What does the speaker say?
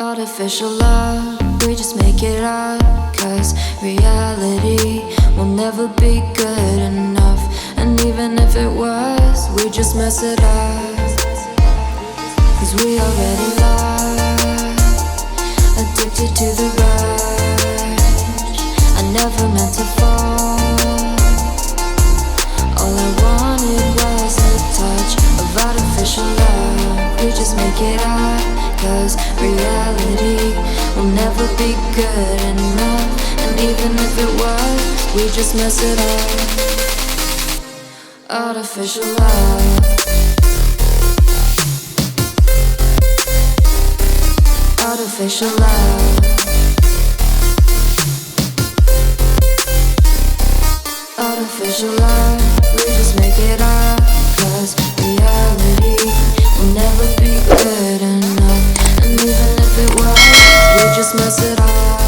Artificial love, we just make it up, 'cause reality will never be good enough. And even if it was, we just mess it up, 'cause we already lost, addicted to the rush. I never meant to fall. All I wanted was a touch of artificial love. We just make it up, 'cause reality will never be good enough. And even if it was, we just mess it up. Artificial love. Artificial love. Artificial love. We just make it up, 'cause reality will never be good enough. And even if it was, we just mess it up.